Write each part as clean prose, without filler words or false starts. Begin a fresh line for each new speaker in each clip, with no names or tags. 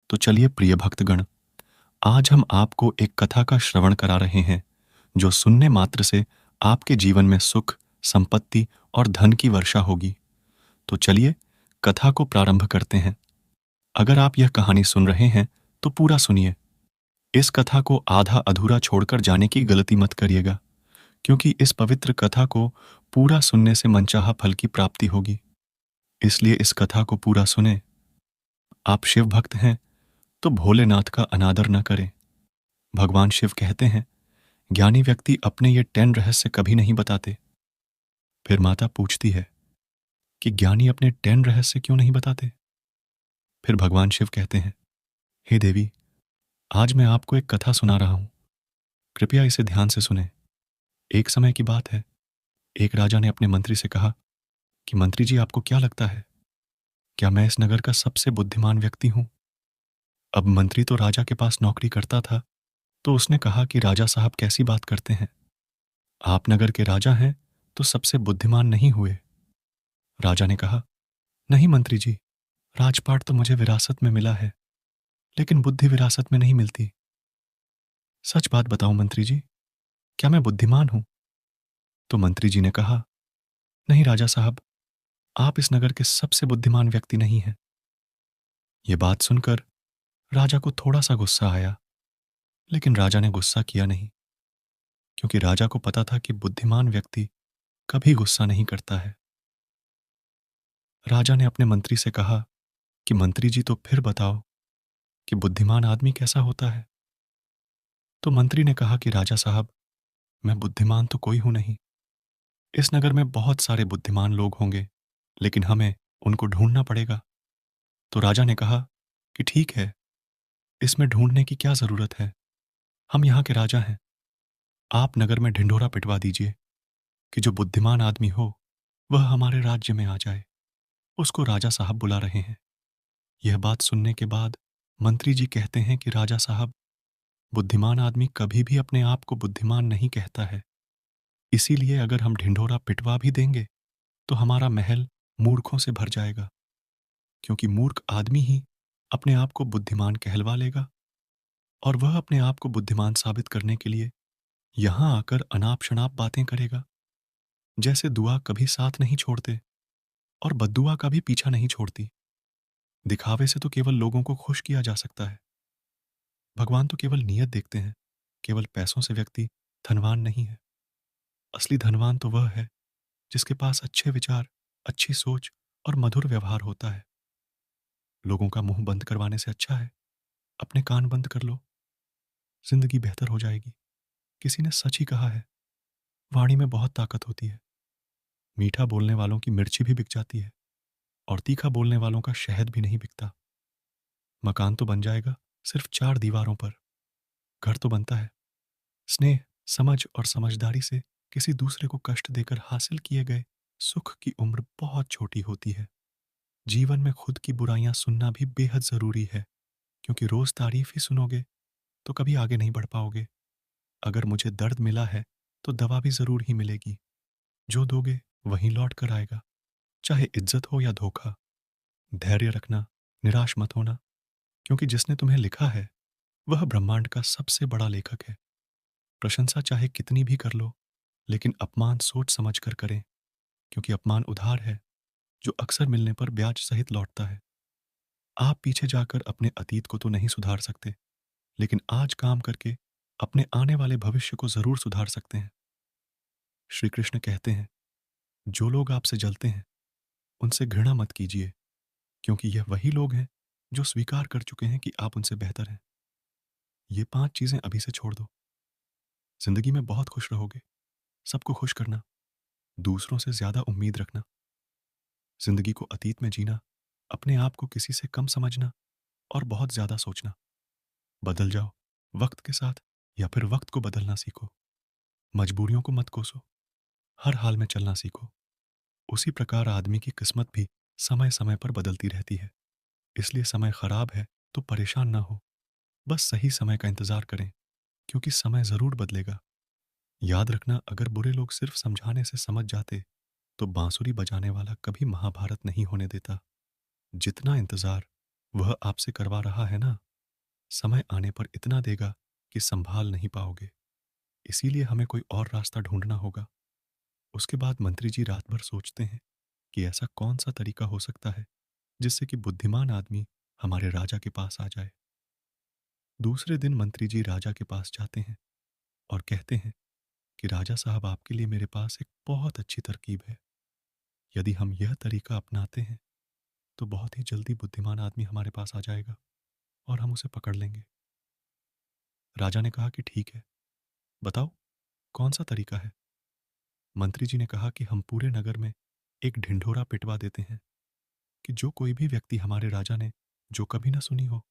तो चलिए प्रिय भक्तगण, आज हम आपको एक कथा का श्रवण करा रहे हैं जो सुनने मात्र से आपके जीवन में सुख, संपत्ति और धन की वर्षा होगी। तो चलिए कथा को प्रारंभ करते हैं। अगर आप यह कहानी सुन रहे हैं तो पूरा सुनिए। इस कथा को आधा अधूरा छोड़कर जाने की गलती मत करिएगा, क्योंकि इस पवित्र कथा को पूरा सुनने से मनचाहा फल की प्राप्ति होगी। इसलिए इस कथा को पूरा सुने। आप शिव भक्त हैं तो भोलेनाथ का अनादर न करें। भगवान शिव कहते हैं, ज्ञानी व्यक्ति अपने ये 10 रहस्य कभी नहीं बताते। फिर माता पूछती है कि ज्ञानी अपने 10 रहस्य क्यों नहीं बताते? फिर भगवान शिव कहते हैं, हे देवी, आज मैं आपको एक कथा सुना रहा हूं, कृपया इसे ध्यान से सुने। एक समय की बात है, एक राजा ने अपने मंत्री से कहा कि मंत्री जी, आपको क्या लगता है, क्या मैं इस नगर का सबसे बुद्धिमान व्यक्ति हूं? अब मंत्री तो राजा के पास नौकरी करता था, तो उसने कहा कि राजा साहब कैसी बात करते हैं, आप नगर के राजा हैं तो सबसे बुद्धिमान नहीं हुए। राजा ने कहा, नहीं मंत्री जी, राजपाट तो मुझे विरासत में मिला है, लेकिन बुद्धि विरासत में नहीं मिलती। सच बात बताओ मंत्री जी, क्या मैं बुद्धिमान हूं? तो मंत्री जी ने कहा, नहीं राजा साहब, आप इस नगर के सबसे बुद्धिमान व्यक्ति नहीं हैं। ये बात सुनकर राजा को थोड़ा सा गुस्सा आया, लेकिन राजा ने गुस्सा किया नहीं, क्योंकि राजा को पता था कि बुद्धिमान व्यक्ति कभी गुस्सा नहीं करता है। राजा ने अपने मंत्री से कहा कि मंत्री जी, तो फिर बताओ कि बुद्धिमान आदमी कैसा होता है? तो मंत्री ने कहा कि राजा साहब, मैं बुद्धिमान तो कोई हूं नहीं। इस नगर में बहुत सारे बुद्धिमान लोग होंगे, लेकिन हमें उनको ढूंढना पड़ेगा। तो राजा ने कहा कि ठीक है, इसमें ढूंढने की क्या जरूरत है, हम यहाँ के राजा हैं। आप नगर में ढिंढोरा पिटवा दीजिए कि जो बुद्धिमान आदमी हो वह हमारे राज्य में आ जाए, उसको राजा साहब बुला रहे हैं। यह बात सुनने के बाद मंत्री जी कहते हैं कि राजा साहब, बुद्धिमान आदमी कभी भी अपने आप को बुद्धिमान नहीं कहता है, इसीलिए अगर हम ढिंढोरा पिटवा भी देंगे तो हमारा महल मूर्खों से भर जाएगा, क्योंकि मूर्ख आदमी ही अपने आप को बुद्धिमान कहलवा लेगा और वह अपने आप को बुद्धिमान साबित करने के लिए यहां आकर अनाप शनाप बातें करेगा, जैसे दुआ कभी साथ नहीं छोड़ते और बद्दुआ का भी पीछा नहीं छोड़ती। दिखावे से तो केवल लोगों को खुश किया जा सकता है। भगवान तो केवल नीयत देखते हैं, केवल पैसों से व्यक्ति धनवान नहीं है। असली धनवान तो वह है जिसके पास अच्छे विचार, अच्छी सोच और मधुर व्यवहार होता है। लोगों का मुंह बंद करवाने से अच्छा है अपने कान बंद कर लो, जिंदगी बेहतर हो जाएगी। किसी ने सच ही कहा है, वाणी में बहुत ताकत होती है। मीठा बोलने वालों की मिर्ची भी बिक जाती है और तीखा बोलने वालों का शहद भी नहीं बिकता। मकान तो बन जाएगा सिर्फ 4 दीवारों पर, घर तो बनता है स्नेह, समझ और समझदारी से। किसी दूसरे को कष्ट देकर हासिल किए गए सुख की उम्र बहुत छोटी होती है। जीवन में खुद की बुराइयां सुनना भी बेहद जरूरी है, क्योंकि रोज तारीफ ही सुनोगे तो कभी आगे नहीं बढ़ पाओगे। अगर मुझे दर्द मिला है तो दवा भी जरूर ही मिलेगी। जो दोगे वहीं लौट कर आएगा, चाहे इज्जत हो या धोखा। धैर्य रखना, निराश मत होना, क्योंकि जिसने तुम्हें लिखा है वह ब्रह्मांड का सबसे बड़ा लेखक है। प्रशंसा चाहे कितनी भी कर लो, लेकिन अपमान सोच समझ कर करें, क्योंकि अपमान उधार है जो अक्सर मिलने पर ब्याज सहित लौटता है। आप पीछे जाकर अपने अतीत को तो नहीं सुधार सकते, लेकिन आज काम करके अपने आने वाले भविष्य को जरूर सुधार सकते हैं। श्री कृष्ण कहते हैं, जो लोग आपसे जलते हैं उनसे घृणा मत कीजिए, क्योंकि यह वही लोग हैं जो स्वीकार कर चुके हैं कि आप उनसे बेहतर हैं। ये 5 चीजें अभी से छोड़ दो, जिंदगी में बहुत खुश रहोगे। सबको खुश करना, दूसरों से ज्यादा उम्मीद रखना, जिंदगी को अतीत में जीना, अपने आप को किसी से कम समझना और बहुत ज्यादा सोचना। बदल जाओ वक्त के साथ, या फिर वक्त को बदलना सीखो। मजबूरियों को मत कोसो, हर हाल में चलना सीखो। उसी प्रकार आदमी की किस्मत भी समय समय पर बदलती रहती है। इसलिए समय खराब है तो परेशान ना हो, बस सही समय का इंतजार करें, क्योंकि समय जरूर बदलेगा। याद रखना, अगर बुरे लोग सिर्फ समझाने से समझ जाते तो बांसुरी बजाने वाला कभी महाभारत नहीं होने देता। जितना इंतजार वह आपसे करवा रहा है ना, समय आने पर इतना देगा कि संभाल नहीं पाओगे। इसीलिए हमें कोई और रास्ता ढूंढना होगा। उसके बाद मंत्री जी रात भर सोचते हैं कि ऐसा कौन सा तरीका हो सकता है जिससे कि बुद्धिमान आदमी हमारे राजा के पास आ जाए। दूसरे दिन मंत्री जी राजा के पास जाते हैं और कहते हैं कि राजा साहब, आपके लिए मेरे पास एक बहुत अच्छी तरकीब है। यदि हम यह तरीका अपनाते हैं तो बहुत ही जल्दी बुद्धिमान आदमी हमारे पास आ जाएगा और हम उसे पकड़ लेंगे। राजा ने कहा कि ठीक है, बताओ कौन सा तरीका है। मंत्री जी ने कहा कि हम पूरे नगर में एक ढिंढोरा पिटवा देते हैं कि जो कोई भी व्यक्ति हमारे राजा ने जो कभी ना सुनी हो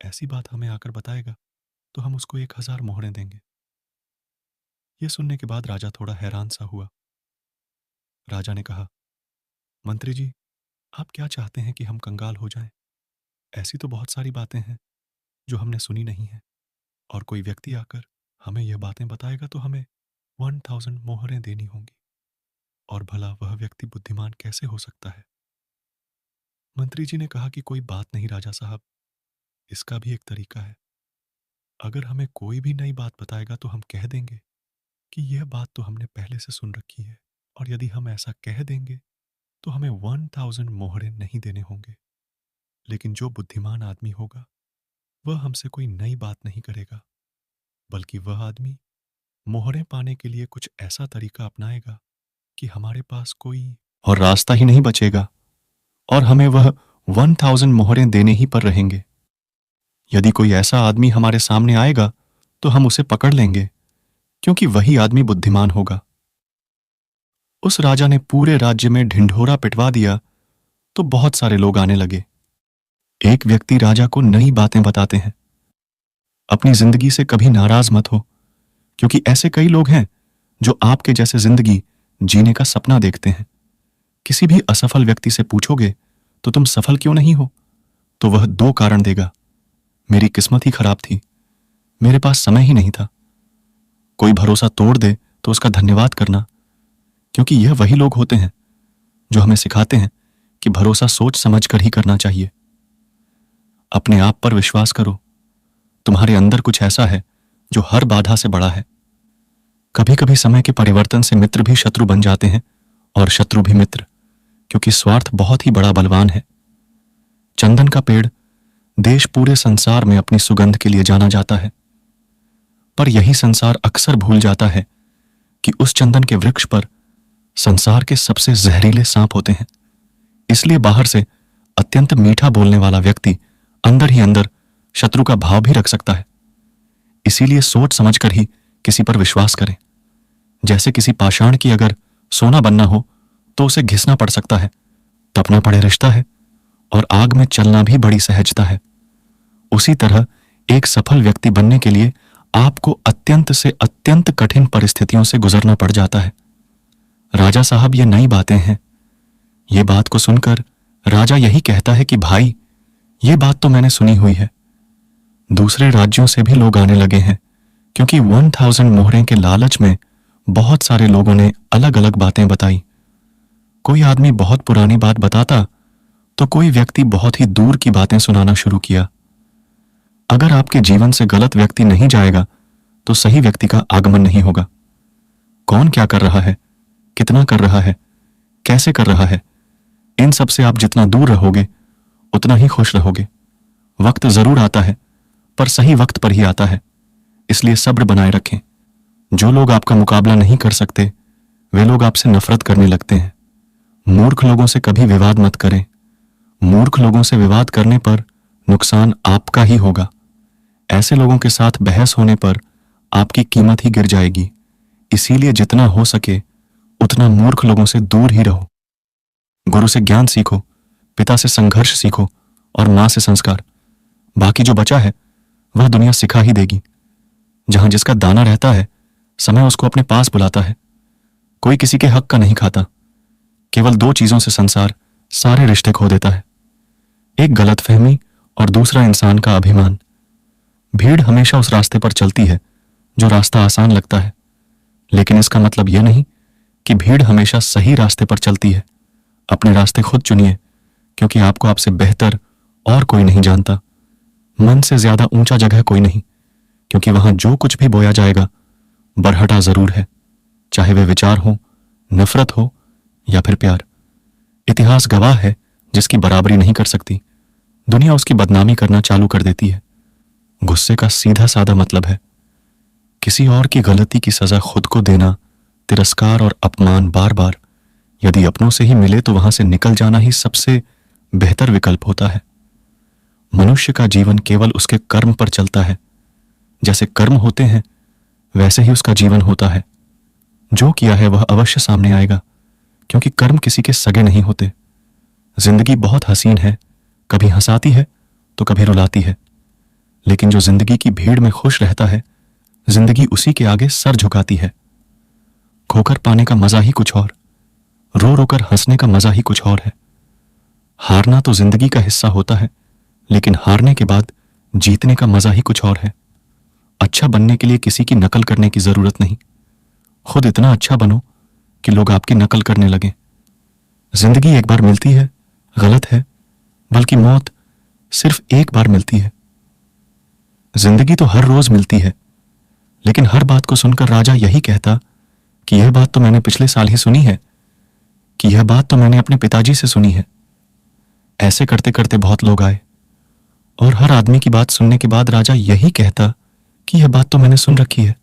ऐसी बात हमें आकर बताएगा तो हम उसको 1000 मोहरें देंगे। यह सुनने के बाद राजा थोड़ा हैरान सा हुआ। राजा ने कहा, मंत्री जी, आप क्या चाहते हैं कि हम कंगाल हो जाएं? ऐसी तो बहुत सारी बातें हैं जो हमने सुनी नहीं है, और कोई व्यक्ति आकर हमें यह बातें बताएगा तो हमें 1000 मोहरें देनी होंगी। और भला वह व्यक्ति बुद्धिमान कैसे हो सकता है? मंत्री जी ने कहा कि कोई बात नहीं राजा साहब, इसका भी एक तरीका है। अगर हमें कोई भी नई बात बताएगा तो हम कह देंगे कि यह बात तो हमने पहले से सुन रखी है, और यदि हम ऐसा कह देंगे तो हमें 1000 मोहरे नहीं देने होंगे। लेकिन जो बुद्धिमान आदमी होगा वह हमसे कोई नई बात नहीं करेगा, बल्कि वह आदमी मोहरें पाने के लिए कुछ ऐसा तरीका अपनाएगा कि हमारे पास कोई और रास्ता ही नहीं बचेगा, और हमें वह 1000 मोहरें देने ही पर रहेंगे। यदि कोई ऐसा आदमी हमारे सामने आएगा तो हम उसे पकड़ लेंगे, क्योंकि वही आदमी बुद्धिमान होगा। उस राजा ने पूरे राज्य में ढिंढोरा पिटवा दिया तो बहुत सारे लोग आने लगे। एक व्यक्ति राजा को नई बातें बताते हैं। अपनी जिंदगी से कभी नाराज मत हो, क्योंकि ऐसे कई लोग हैं जो आपके जैसे जिंदगी जीने का सपना देखते हैं। किसी भी असफल व्यक्ति से पूछोगे तो तुम सफल क्यों नहीं हो, तो वह 2 कारण देगा। मेरी किस्मत ही खराब थी, मेरे पास समय ही नहीं था। कोई भरोसा तोड़ दे तो उसका धन्यवाद करना, क्योंकि यह वही लोग होते हैं जो हमें सिखाते हैं कि भरोसा सोच समझ कर ही करना चाहिए। अपने आप पर विश्वास करो, तुम्हारे अंदर कुछ ऐसा है जो हर बाधा से बड़ा है। कभी कभी समय के परिवर्तन से मित्र भी शत्रु बन जाते हैं और शत्रु भी मित्र, क्योंकि स्वार्थ बहुत ही बड़ा बलवान है। चंदन का पेड़ देश पूरे संसार में अपनी सुगंध के लिए जाना जाता है, पर यही संसार अक्सर भूल जाता है कि उस चंदन के वृक्ष पर संसार के सबसे जहरीले सांप होते हैं। इसलिए बाहर से अत्यंत मीठा बोलने वाला व्यक्ति अंदर ही अंदर शत्रु का भाव भी रख सकता है। इसीलिए सोच समझकर ही किसी पर विश्वास करें। जैसे किसी पाषाण की अगर सोना बनना हो तो उसे घिसना पड़ सकता है, तपना पड़े रिश्ता है, और आग में चलना भी बड़ी सहजता है। उसी तरह एक सफल व्यक्ति बनने के लिए आपको अत्यंत से अत्यंत कठिन परिस्थितियों से गुजरना पड़ जाता है। राजा साहब, ये नई बातें हैं। ये बात को सुनकर राजा यही कहता है कि भाई, ये बात तो मैंने सुनी हुई है। दूसरे राज्यों से भी लोग आने लगे हैं, क्योंकि 1000 मोहरें के लालच में बहुत सारे लोगों ने अलग अलग बातें बताई। कोई आदमी बहुत पुरानी बात बताता तो कोई व्यक्ति बहुत ही दूर की बातें सुनाना शुरू किया। अगर आपके जीवन से गलत व्यक्ति नहीं जाएगा तो सही व्यक्ति का आगमन नहीं होगा। कौन क्या कर रहा है, कितना कर रहा है, कैसे कर रहा है, इन सब से आप जितना दूर रहोगे उतना ही खुश रहोगे। वक्त जरूर आता है, पर सही वक्त पर ही आता है, इसलिए सब्र बनाए रखें। जो लोग आपका मुकाबला नहीं कर सकते वे लोग आपसे नफरत करने लगते हैं। मूर्ख लोगों से कभी विवाद मत करें। मूर्ख लोगों से विवाद करने पर नुकसान आपका ही होगा। ऐसे लोगों के साथ बहस होने पर आपकी कीमत ही गिर जाएगी। इसीलिए जितना हो सके उतना मूर्ख लोगों से दूर ही रहो। गुरु से ज्ञान सीखो, पिता से संघर्ष सीखो, और मां से संस्कार। बाकी जो बचा है वह दुनिया सिखा ही देगी। जहां जिसका दाना रहता है समय उसको अपने पास बुलाता है। कोई किसी के हक का नहीं खाता। केवल 2 चीजों से संसार सारे रिश्ते खो देता है, एक गलतफहमी और दूसरा इंसान का अभिमान। भीड़ हमेशा उस रास्ते पर चलती है जो रास्ता आसान लगता है, लेकिन इसका मतलब यह नहीं कि भीड़ हमेशा सही रास्ते पर चलती है। अपने रास्ते खुद चुनिए, क्योंकि आपको आपसे बेहतर और कोई नहीं जानता। मन से ज्यादा ऊंचा जगह कोई नहीं, क्योंकि वहां जो कुछ भी बोया जाएगा बरहटा जरूर है, चाहे वे विचार हो, नफरत हो या फिर प्यार। इतिहास गवाह है जिसकी बराबरी नहीं कर सकती, दुनिया उसकी बदनामी करना चालू कर देती है। गुस्से का सीधा साधा मतलब है किसी और की गलती की सजा खुद को देना, तिरस्कार और अपमान बार बार। यदि अपनों से ही मिले तो वहां से निकल जाना ही सबसे बेहतर विकल्प होता है। मनुष्य का जीवन केवल उसके कर्म पर चलता है। जैसे कर्म होते हैं वैसे ही उसका जीवन होता है। जो किया है वह अवश्य सामने आएगा, क्योंकि कर्म किसी के सगे नहीं होते। जिंदगी बहुत हसीन है, कभी हंसाती है तो कभी रुलाती है, लेकिन जो जिंदगी की भीड़ में खुश रहता है, जिंदगी उसी के आगे सर झुकाती है। खोकर पाने का मजा ही कुछ और, रो रोकर हंसने का मजा ही कुछ और है। हारना तो जिंदगी का हिस्सा होता है, लेकिन हारने के बाद जीतने का मजा ही कुछ और है। अच्छा बनने के लिए किसी की नकल करने की जरूरत नहीं, खुद इतना अच्छा बनो कि लोग आपकी नकल करने लगें। जिंदगी एक बार मिलती है गलत है, बल्कि मौत सिर्फ एक बार मिलती है। जिंदगी तो हर रोज मिलती है, लेकिन हर बात को सुनकर राजा यही कहता कि यह बात तो मैंने पिछले साल ही सुनी है, कि यह बात तो मैंने अपने पिताजी से सुनी है। ऐसे करते करते बहुत लोग आए, और हर आदमी की बात सुनने के बाद राजा यही कहता कि यह बात तो मैंने सुन रखी है।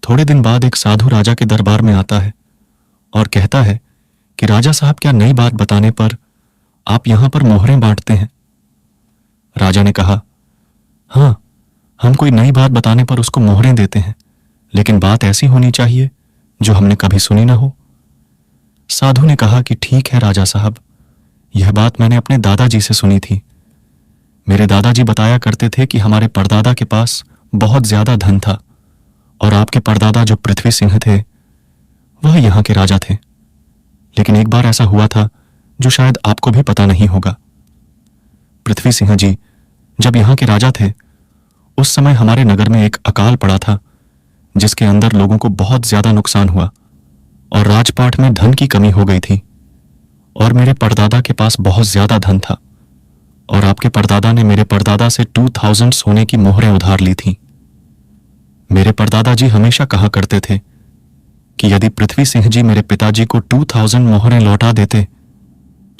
थोड़े दिन बाद एक साधु राजा के दरबार में आता है और कहता है कि राजा साहब, क्या नई बात बताने पर आप यहां पर मोहरें बांटते हैं? राजा ने कहा, हाँ, हम कोई नई बात बताने पर उसको मोहरें देते हैं, लेकिन बात ऐसी होनी चाहिए जो हमने कभी सुनी ना हो। साधु ने कहा कि ठीक है राजा साहब, यह बात मैंने अपने दादाजी से सुनी थी। मेरे दादाजी बताया करते थे कि हमारे परदादा के पास बहुत ज्यादा धन था, और आपके परदादा जो पृथ्वी सिंह थे वह यहां के राजा थे। लेकिन एक बार ऐसा हुआ था जो शायद आपको भी पता नहीं होगा। पृथ्वी सिंह जी जब यहां के राजा थे, उस समय हमारे नगर में एक अकाल पड़ा था, जिसके अंदर लोगों को बहुत ज्यादा नुकसान हुआ और राजपाट में धन की कमी हो गई थी। और मेरे परदादा के पास बहुत ज्यादा धन था, और आपके परदादा ने मेरे परदादा से 2000 सोने की मोहरें उधार ली थी। मेरे परदादा जी हमेशा कहा करते थे कि यदि पृथ्वी सिंह जी मेरे पिताजी को 2000 मोहरें लौटा देते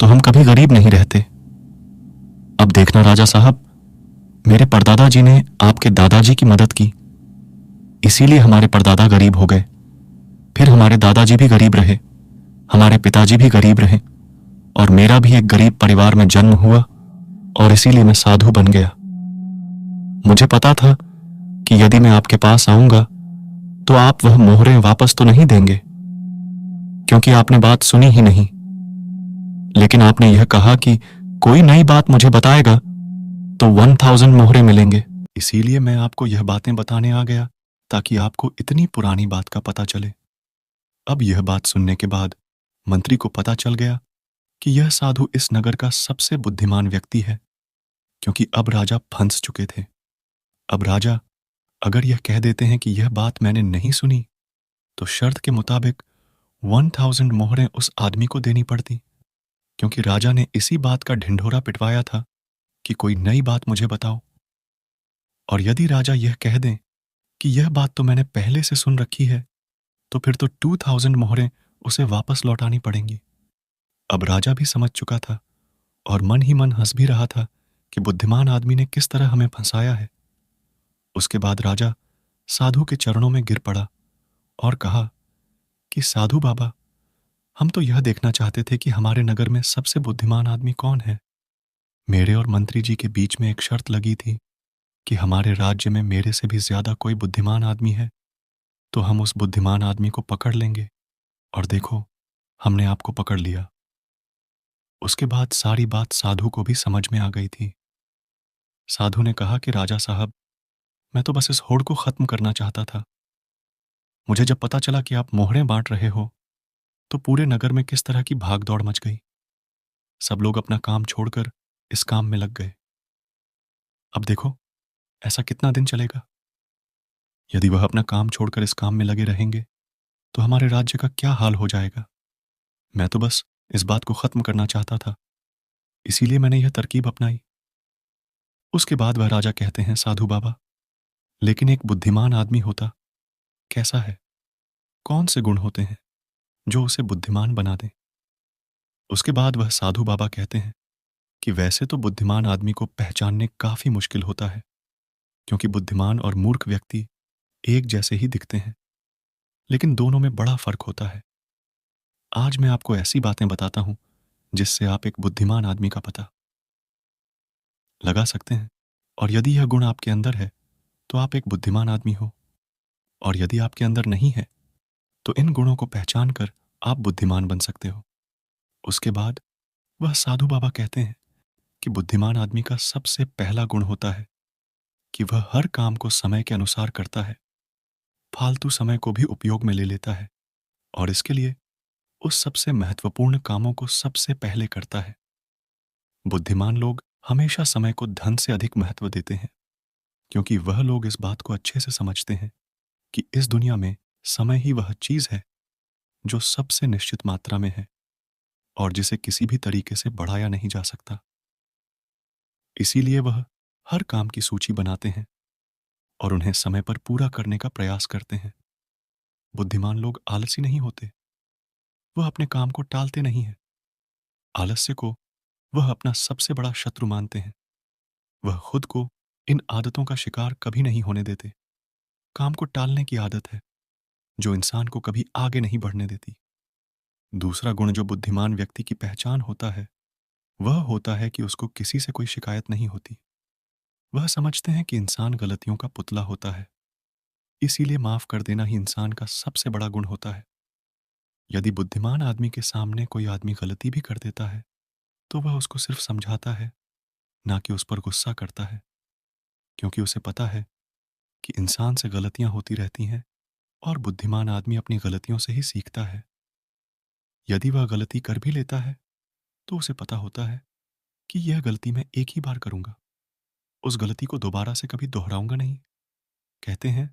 तो हम कभी गरीब नहीं रहते। अब देखना राजा साहब, मेरे परदादा जी ने आपके दादाजी की मदद की, इसीलिए हमारे परदादा गरीब हो गए। फिर हमारे दादाजी भी गरीब रहे, हमारे पिताजी भी गरीब रहे, और मेरा भी एक गरीब परिवार में जन्म हुआ, और इसीलिए मैं साधु बन गया। मुझे पता था कि यदि मैं आपके पास आऊंगा तो आप वह मोहरें वापस तो नहीं देंगे, क्योंकि आपने बात सुनी ही नहीं। लेकिन आपने यह कहा कि कोई नई बात मुझे बताएगा तो 1000 मोहरें मिलेंगे। इसीलिए मैं आपको यह बातें बताने आ गया, ताकि आपको इतनी पुरानी बात का पता चले। अब यह बात सुनने के बाद मंत्री को पता चल गया कि यह साधु इस नगर का सबसे बुद्धिमान व्यक्ति है, क्योंकि अब राजा फंस चुके थे। अब राजा अगर यह कह देते हैं कि यह बात मैंने नहीं सुनी, तो शर्त के मुताबिक 1000 मोहरें उस आदमी को देनी पड़ती, क्योंकि राजा ने इसी बात का ढिंढोरा पिटवाया था कि कोई नई बात मुझे बताओ। और यदि राजा यह कह दें कि यह बात तो मैंने पहले से सुन रखी है, तो फिर तो 2000 मोहरें उसे वापस लौटानी पड़ेंगी। अब राजा भी समझ चुका था और मन ही मन हंस भी रहा था कि बुद्धिमान आदमी ने किस तरह हमें फंसाया है। उसके बाद राजा साधु के चरणों में गिर पड़ा और कहा कि साधु बाबा, हम तो यह देखना चाहते थे कि हमारे नगर में सबसे बुद्धिमान आदमी कौन है। मेरे और मंत्री जी के बीच में एक शर्त लगी थी कि हमारे राज्य में मेरे से भी ज्यादा कोई बुद्धिमान आदमी है तो हम उस बुद्धिमान आदमी को पकड़ लेंगे, और देखो, हमने आपको पकड़ लिया। उसके बाद सारी बात साधु को भी समझ में आ गई थी। साधु ने कहा कि राजा साहब, मैं तो बस इस होड़ को खत्म करना चाहता था। मुझे जब पता चला कि आप मोहरें बांट रहे हो, तो पूरे नगर में किस तरह की भागदौड़ मच गई। सब लोग अपना काम छोड़कर इस काम में लग गए। अब देखो, ऐसा कितना दिन चलेगा। यदि वह अपना काम छोड़कर इस काम में लगे रहेंगे तो हमारे राज्य का क्या हाल हो जाएगा। मैं तो बस इस बात को खत्म करना चाहता था। इसीलिए मैंने यह तरकीब अपनाई। उसके बाद वह राजा कहते हैं, साधु बाबा, लेकिन एक बुद्धिमान आदमी होता कैसा है? कौन से गुण होते हैं जो उसे बुद्धिमान बना दें? उसके बाद वह साधु बाबा कहते हैं कि वैसे तो बुद्धिमान आदमी को पहचानने काफी मुश्किल होता है, क्योंकि बुद्धिमान और मूर्ख व्यक्ति एक जैसे ही दिखते हैं, लेकिन दोनों में बड़ा फर्क होता है। आज मैं आपको ऐसी बातें बताता हूं जिससे आप एक बुद्धिमान आदमी का पता लगा सकते हैं। और यदि यह गुण आपके अंदर है तो आप एक बुद्धिमान आदमी हो, और यदि आपके अंदर नहीं है तो इन गुणों को पहचान कर आप बुद्धिमान बन सकते हो। उसके बाद वह साधु बाबा कहते हैं कि बुद्धिमान आदमी का सबसे पहला गुण होता है कि वह हर काम को समय के अनुसार करता है, फालतू समय को भी उपयोग में ले लेता है, और इसके लिए उस सबसे महत्वपूर्ण कामों को सबसे पहले करता है। बुद्धिमान लोग हमेशा समय को धन से अधिक महत्व देते हैं, क्योंकि वह लोग इस बात को अच्छे से समझते हैं कि इस दुनिया में समय ही वह चीज है जो सबसे निश्चित मात्रा में है और जिसे किसी भी तरीके से बढ़ाया नहीं जा सकता। इसीलिए वह हर काम की सूची बनाते हैं और उन्हें समय पर पूरा करने का प्रयास करते हैं। बुद्धिमान लोग आलसी नहीं होते, वह अपने काम को टालते नहीं हैं। आलस्य को वह अपना सबसे बड़ा शत्रु मानते हैं। वह खुद को इन आदतों का शिकार कभी नहीं होने देते। काम को टालने की आदत है जो इंसान को कभी आगे नहीं बढ़ने देती। दूसरा गुण जो बुद्धिमान व्यक्ति की पहचान होता है वह होता है कि उसको किसी से कोई शिकायत नहीं होती। वह समझते हैं कि इंसान गलतियों का पुतला होता है, इसीलिए माफ कर देना ही इंसान का सबसे बड़ा गुण होता है। यदि बुद्धिमान आदमी के सामने कोई आदमी गलती भी कर देता है तो वह उसको सिर्फ समझाता है, ना कि उस पर गुस्सा करता है, क्योंकि उसे पता है कि इंसान से गलतियां होती रहती हैं और बुद्धिमान आदमी अपनी गलतियों से ही सीखता है। यदि वह गलती कर भी लेता है तो उसे पता होता है कि यह गलती मैं एक ही बार करूंगा, उस गलती को दोबारा से कभी दोहराऊंगा नहीं। कहते हैं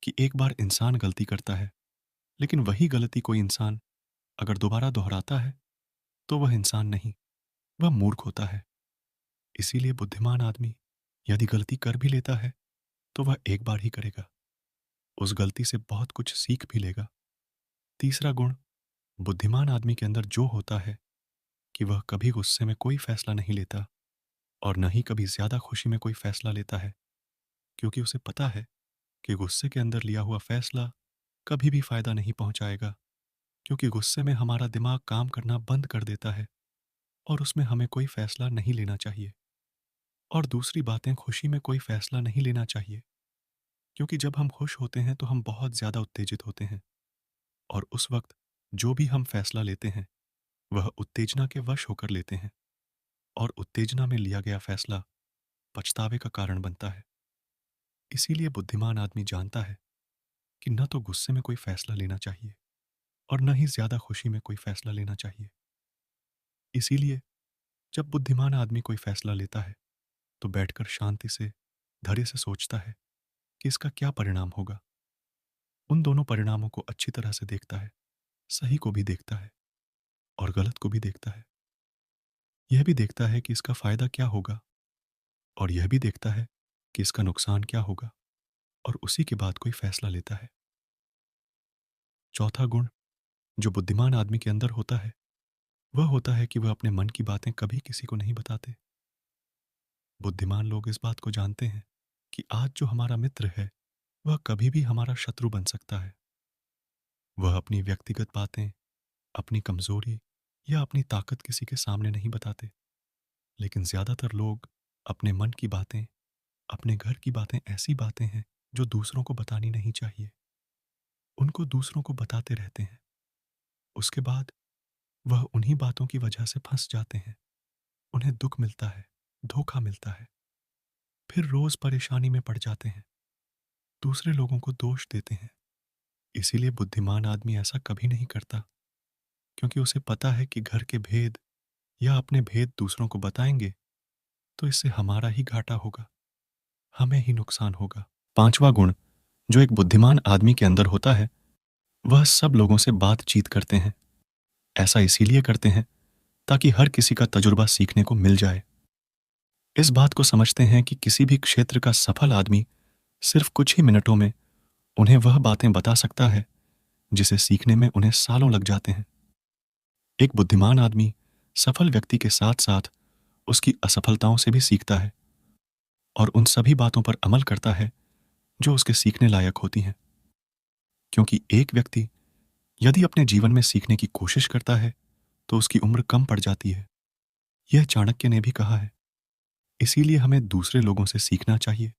कि एक बार इंसान गलती करता है, लेकिन वही गलती कोई इंसान अगर दोबारा दोहराता है तो वह इंसान नहीं, वह मूर्ख होता है। इसीलिए बुद्धिमान आदमी यदि गलती कर भी लेता है तो वह एक बार ही करेगा, उस गलती से बहुत कुछ सीख भी लेगा। तीसरा गुण बुद्धिमान आदमी के अंदर जो होता है कि वह कभी गुस्से में कोई फैसला नहीं लेता और न ही कभी ज्यादा खुशी में कोई फैसला लेता है, क्योंकि उसे पता है कि गुस्से के अंदर लिया हुआ फैसला कभी भी फायदा नहीं पहुंचाएगा, क्योंकि गुस्से में हमारा दिमाग काम करना बंद कर देता है और उसमें हमें कोई फैसला नहीं लेना चाहिए। और दूसरी बातें, खुशी में कोई फैसला नहीं लेना चाहिए, क्योंकि जब हम खुश होते हैं तो हम बहुत ज्यादा उत्तेजित होते हैं, और उस वक्त जो भी हम फैसला लेते हैं वह उत्तेजना के वश होकर लेते हैं, और उत्तेजना में लिया गया फैसला पछतावे का कारण बनता है। इसीलिए बुद्धिमान आदमी जानता है कि न तो गुस्से में कोई फैसला लेना चाहिए और न ही ज्यादा खुशी में कोई फैसला लेना चाहिए। इसीलिए जब बुद्धिमान आदमी कोई फैसला लेता है तो बैठकर शांति से, धैर्य से सोचता है कि इसका क्या परिणाम होगा। उन दोनों परिणामों को अच्छी तरह से देखता है, सही को भी देखता है और गलत को भी देखता है। यह भी देखता है कि इसका फायदा क्या होगा और यह भी देखता है कि इसका नुकसान क्या होगा, और उसी के बाद कोई फैसला लेता है। चौथा गुण जो बुद्धिमान आदमी के अंदर होता है वह होता है कि वह अपने मन की बातें कभी किसी को नहीं बताते। बुद्धिमान लोग इस बात को जानते हैं कि आज जो हमारा मित्र है वह कभी भी हमारा शत्रु बन सकता है। वह अपनी व्यक्तिगत बातें, अपनी कमजोरी या अपनी ताकत किसी के सामने नहीं बताते, लेकिन ज्यादातर लोग अपने मन की बातें, अपने घर की बातें, ऐसी बातें हैं जो दूसरों को बतानी नहीं चाहिए, उनको दूसरों को बताते रहते हैं। उसके बाद वह उन्हीं बातों की वजह से फंस जाते हैं, उन्हें दुख मिलता है, धोखा मिलता है, फिर रोज परेशानी में पड़ जाते हैं, दूसरे लोगों को दोष देते हैं। इसीलिए बुद्धिमान आदमी ऐसा कभी नहीं करता, क्योंकि उसे पता है कि घर के भेद या अपने भेद दूसरों को बताएंगे तो इससे हमारा ही घाटा होगा, हमें ही नुकसान होगा। पांचवा गुण जो एक बुद्धिमान आदमी के अंदर होता है वह सब लोगों से बातचीत करते हैं। ऐसा इसीलिए करते हैं ताकि हर किसी का तजुर्बा सीखने को मिल जाए। इस बात को समझते हैं कि किसी भी क्षेत्र का सफल आदमी सिर्फ कुछ ही मिनटों में उन्हें वह बातें बता सकता है जिसे सीखने में उन्हें सालों लग जाते हैं। एक बुद्धिमान आदमी सफल व्यक्ति के साथ साथ उसकी असफलताओं से भी सीखता है और उन सभी बातों पर अमल करता है जो उसके सीखने लायक होती हैं। क्योंकि एक व्यक्ति यदि अपने जीवन में सीखने की कोशिश करता है तो उसकी उम्र कम पड़ जाती है। यह चाणक्य ने भी कहा है। इसीलिए हमें दूसरे लोगों से सीखना चाहिए,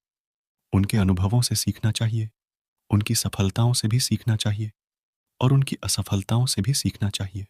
उनके अनुभवों से सीखना चाहिए, उनकी सफलताओं से भी सीखना चाहिए और उनकी असफलताओं से भी सीखना चाहिए।